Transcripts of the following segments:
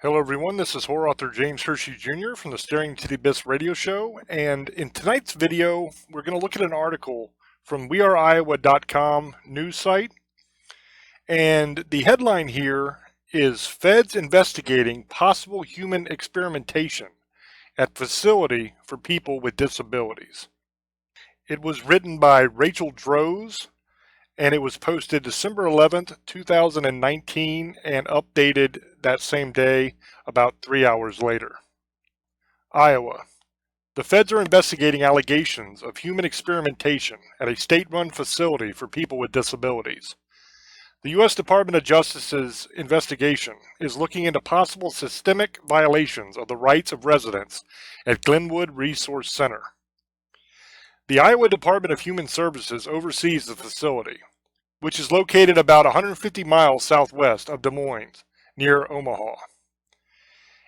Hello everyone, this is horror author James Hershey Jr. from the Staring to the Abyss radio show, and in tonight's video we're going to look at an article from weareiowa.com news site, and the headline here is Feds Investigating Possible Human Experimentation at Facility for People with Disabilities. It was written by Rachel Droz, and it was posted December 11th, 2019, and updated that same day about 3 hours later. Iowa. The feds are investigating allegations of human experimentation at a state-run facility for people with disabilities. The U.S. Department of Justice's investigation is looking into possible systemic violations of the rights of residents at Glenwood Resource Center. The Iowa Department of Human Services oversees the facility, which is located about 150 miles southwest of Des Moines, near Omaha.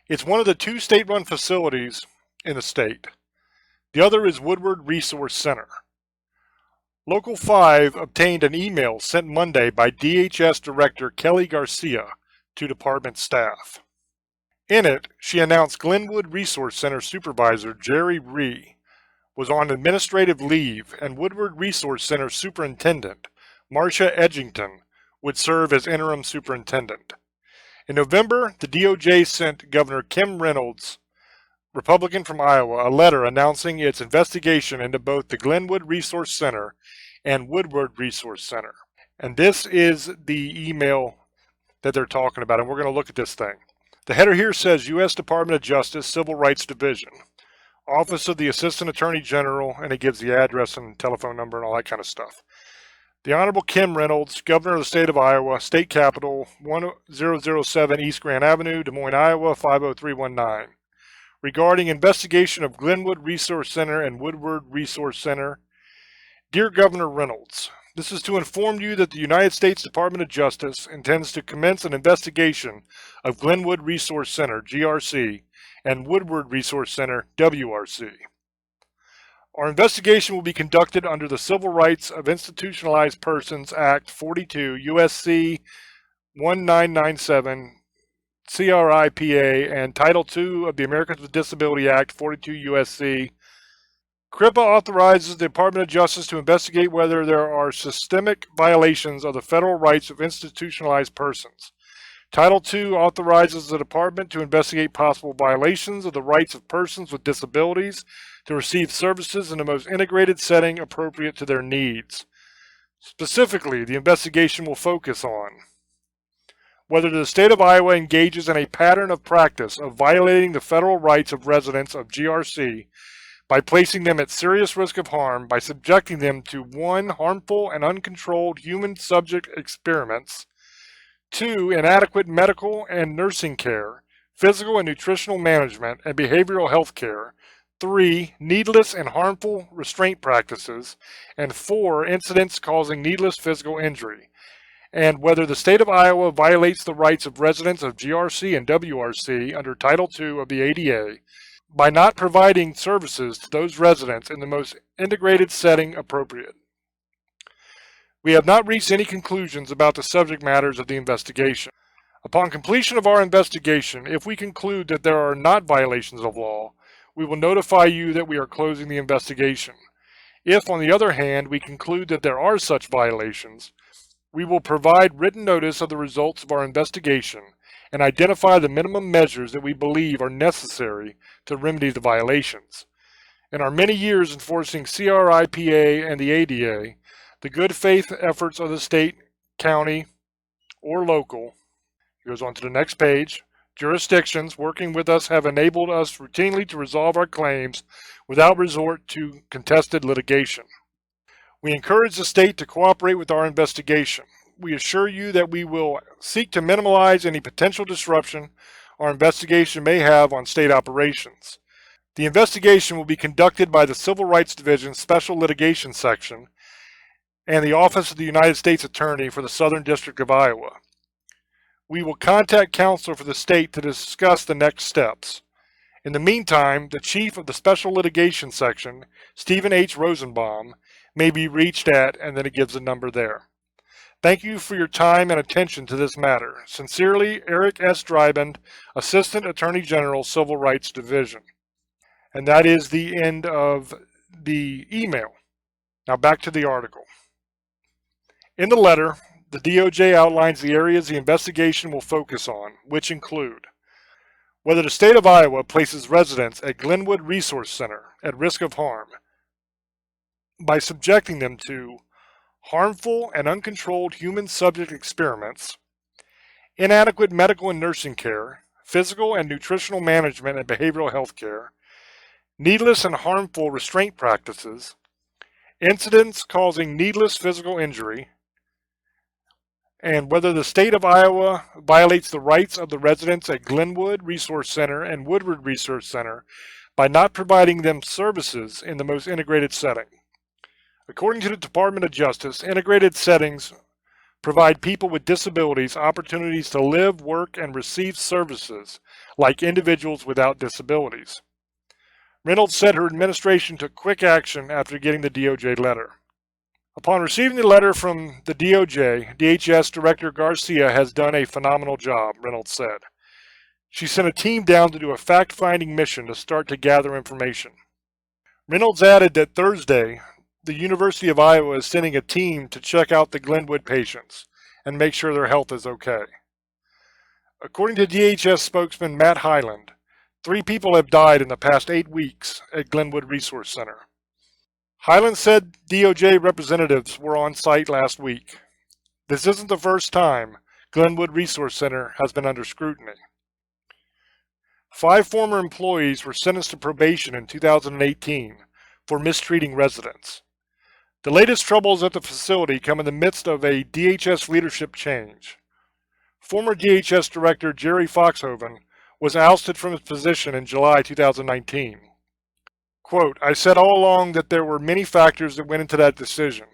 It's one of the two state-run facilities in the state. The other is Woodward Resource Center. Local 5 obtained an email sent Monday by DHS Director Kelly Garcia to department staff. In it, she announced Glenwood Resource Center Supervisor Jerry Ree was on administrative leave, and Woodward Resource Center Superintendent Marcia Edgington would serve as interim superintendent. In November, the DOJ sent Governor Kim Reynolds, Republican from Iowa, a letter announcing its investigation into both the Glenwood Resource Center and Woodward Resource Center. And this is the email that they're talking about, and we're going to look at this thing. The header here says U.S. Department of Justice, Civil Rights Division, Office of the Assistant Attorney General, and it gives the address and telephone number and all that kind of stuff. The Honorable Kim Reynolds, Governor of the State of Iowa, State Capitol, 1007 East Grand Avenue, Des Moines, Iowa, 50319. Regarding investigation of Glenwood Resource Center and Woodward Resource Center. Dear Governor Reynolds, this is to inform you that the United States Department of Justice intends to commence an investigation of Glenwood Resource Center, GRC, and Woodward Resource Center, WRC. Our investigation will be conducted under the Civil Rights of Institutionalized Persons Act 42 U.S.C. 1997 CRIPA and Title II of the Americans with Disabilities Act 42 U.S.C. CRIPA authorizes the Department of Justice to investigate whether there are systemic violations of the federal rights of institutionalized persons. Title II authorizes the Department to investigate possible violations of the rights of persons with disabilities to receive services in the most integrated setting appropriate to their needs. Specifically, the investigation will focus on whether the state of Iowa engages in a pattern of practice of violating the federal rights of residents of GRC by placing them at serious risk of harm by subjecting them to 1. Harmful and uncontrolled human subject experiments, 2. Inadequate medical and nursing care, physical and nutritional management, and behavioral health care, 3. Needless and harmful restraint practices, and 4. Incidents causing needless physical injury, and whether the state of Iowa violates the rights of residents of GRC and WRC under Title II of the ADA by not providing services to those residents in the most integrated setting appropriate. We have not reached any conclusions about the subject matters of the investigation. Upon completion of our investigation, if we conclude that there are not violations of law, we will notify you that we are closing the investigation. If, on the other hand, we conclude that there are such violations, we will provide written notice of the results of our investigation and identify the minimum measures that we believe are necessary to remedy the violations. In our many years enforcing CRIPA and the ADA, the good faith efforts of the state, county, or local, it goes on to the next page, jurisdictions working with us have enabled us routinely to resolve our claims without resort to contested litigation. We encourage the state to cooperate with our investigation. We assure you that we will seek to minimize any potential disruption our investigation may have on state operations. The investigation will be conducted by the Civil Rights Division Special Litigation Section and the Office of the United States Attorney for the Southern District of Iowa. We will contact counsel for the state to discuss the next steps. In the meantime, the Chief of the Special Litigation Section, Stephen H. Rosenbaum, may be reached at, and then it gives a number there. Thank you for your time and attention to this matter. Sincerely, Eric S. Dryband, Assistant Attorney General, Civil Rights Division. And that is the end of the email. Now back to the article. In the letter, the DOJ outlines the areas the investigation will focus on, which include whether the state of Iowa places residents at Glenwood Resource Center at risk of harm by subjecting them to harmful and uncontrolled human subject experiments, inadequate medical and nursing care, physical and nutritional management and behavioral health care, needless and harmful restraint practices, incidents causing needless physical injury, and whether the state of Iowa violates the rights of the residents at Glenwood Resource Center and Woodward Resource Center by not providing them services in the most integrated setting. According to the Department of Justice, integrated settings provide people with disabilities opportunities to live, work, and receive services like individuals without disabilities. Reynolds said her administration took quick action after getting the DOJ letter. Upon receiving the letter from the DOJ, DHS Director Garcia has done a phenomenal job, Reynolds said. She sent a team down to do a fact-finding mission to start to gather information. Reynolds added that Thursday, the University of Iowa is sending a team to check out the Glenwood patients and make sure their health is okay. According to DHS spokesman Matt Hyland, 3 people have died in the past 8 weeks at Glenwood Resource Center. Hyland said DOJ representatives were on site last week. This isn't the first time Glenwood Resource Center has been under scrutiny. 5 former employees were sentenced to probation in 2018 for mistreating residents. The latest troubles at the facility come in the midst of a DHS leadership change. Former DHS Director Jerry Foxhoven was ousted from his position in July 2019. Quote, I said all along that there were many factors that went into that decision,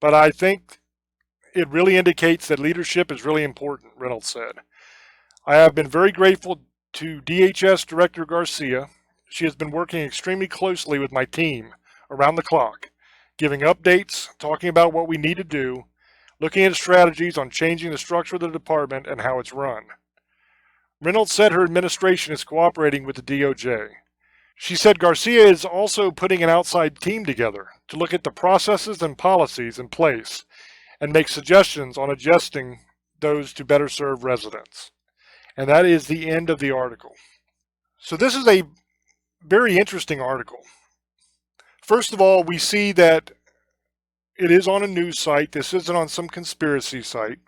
but I think it really indicates that leadership is really important, Reynolds said. I have been very grateful to DHS Director Garcia. She has been working extremely closely with my team around the clock, giving updates, talking about what we need to do, looking at strategies on changing the structure of the department and how it's run. Reynolds said her administration is cooperating with the DOJ. She said Garcia is also putting an outside team together to look at the processes and policies in place and make suggestions on adjusting those to better serve residents. And that is the end of the article. So this is a very interesting article. First of all, we see that it is on a news site. This isn't on some conspiracy site.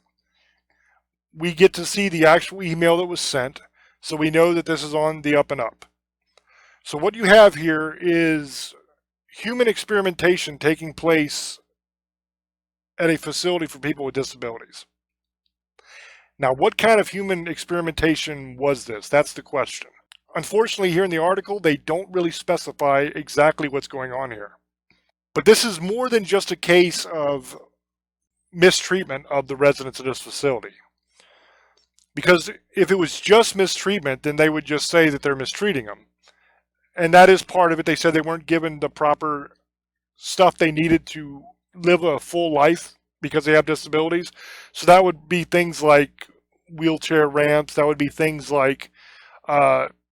We get to see the actual email that was sent, so we know that this is on the up and up. So what you have here is human experimentation taking place at a facility for people with disabilities. Now, what kind of human experimentation was this? That's the question. Unfortunately, here in the article, they don't really specify exactly what's going on here. But this is more than just a case of mistreatment of the residents of this facility. Because if it was just mistreatment, then they would just say that they're mistreating them. And that is part of it. They said they weren't given the proper stuff they needed to live a full life because they have disabilities. So that would be things like wheelchair ramps. That would be things like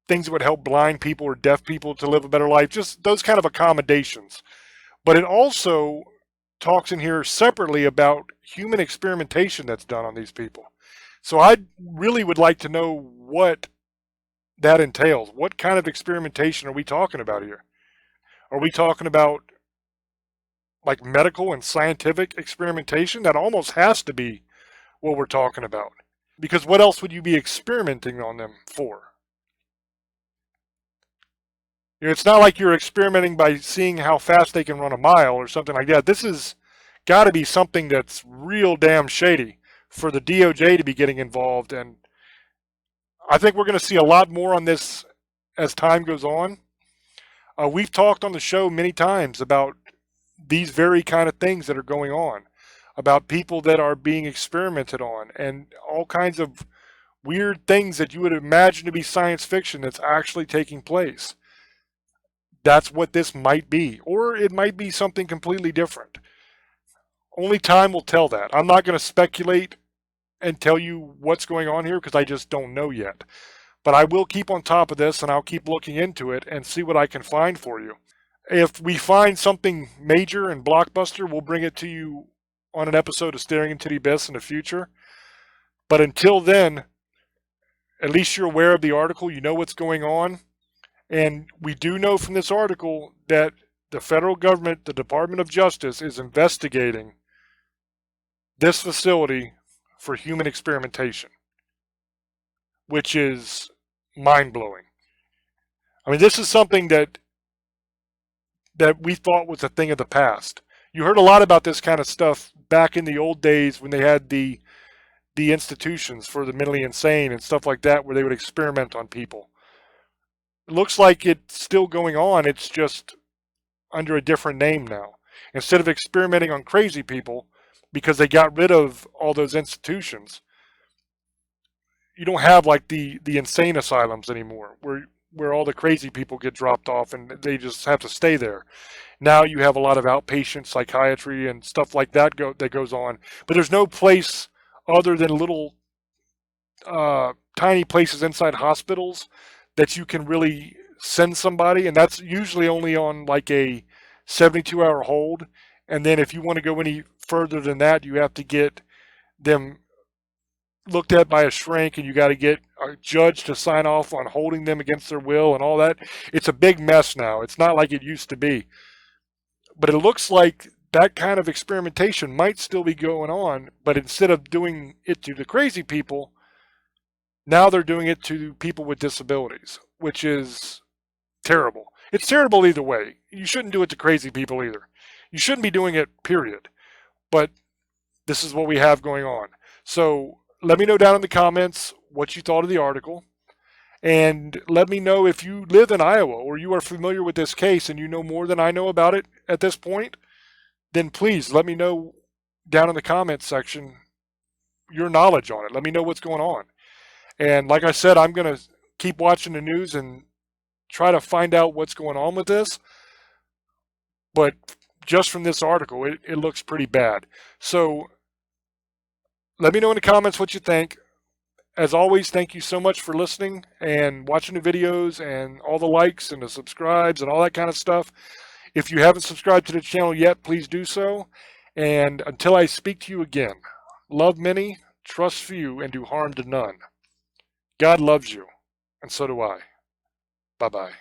things that would help blind people or deaf people to live a better life. Just those kind of accommodations. But it also talks in here separately about human experimentation that's done on these people. So I really would like to know what that entails. What kind of experimentation are we talking about here? Are we talking about like medical and scientific experimentation? That almost has to be what we're talking about. Because what else would you be experimenting on them for? You know, it's not like you're experimenting by seeing how fast they can run a mile or something like that. This has got to be something that's real damn shady for the DOJ to be getting involved. And I think we're going to see a lot more on this as time goes on. We've talked on the show many times about these very kind of things that are going on, about people that are being experimented on, and all kinds of weird things that you would imagine to be science fiction that's actually taking place. That's what this might be, or it might be something completely different. Only time will tell that. I'm not going to speculate and tell you what's going on here because I just don't know yet. But I will keep on top of this and I'll keep looking into it and see what I can find for you. If we find something major and blockbuster, we'll bring it to you on an episode of Staring into the Abyss in the future. But until then, at least you're aware of the article, you know what's going on. And we do know from this article that the federal government, the Department of Justice, is investigating this facility for human experimentation, which is mind-blowing. I mean, this is something that we thought was a thing of the past. You heard a lot about this kind of stuff back in the old days when they had the institutions for the mentally insane and stuff like that, where they would experiment on people. It looks like it's still going on. It's just under a different name now. Instead of experimenting on crazy people, because they got rid of all those institutions, you don't have like the insane asylums anymore, where all the crazy people get dropped off and they just have to stay there. Now you have a lot of outpatient psychiatry and stuff like that that goes on, but there's no place other than little tiny places inside hospitals that you can really send somebody, and that's usually only on like a 72-hour hold. And then if you want to go any further than that, you have to get them looked at by a shrink, and you got to get a judge to sign off on holding them against their will and all that. It's a big mess now. It's not like it used to be. But it looks like that kind of experimentation might still be going on, but instead of doing it to the crazy people, now they're doing it to people with disabilities, which is terrible. It's terrible either way. You shouldn't do it to crazy people either. You shouldn't be doing it, period. But this is what we have going on. So let me know down in the comments what you thought of the article. And let me know if you live in Iowa or you are familiar with this case and you know more than I know about it at this point, then please let me know down in the comments section your knowledge on it. Let me know what's going on. And like I said, I'm going to keep watching the news and try to find out what's going on with this. But just from this article, it looks pretty bad. So let me know in the comments what you think. As always, thank you so much for listening and watching the videos and all the likes and the subscribes and all that kind of stuff. If you haven't subscribed to the channel yet, please do so. And until I speak to you again, love many, trust few, and do harm to none. God loves you, and so do I. Bye-bye.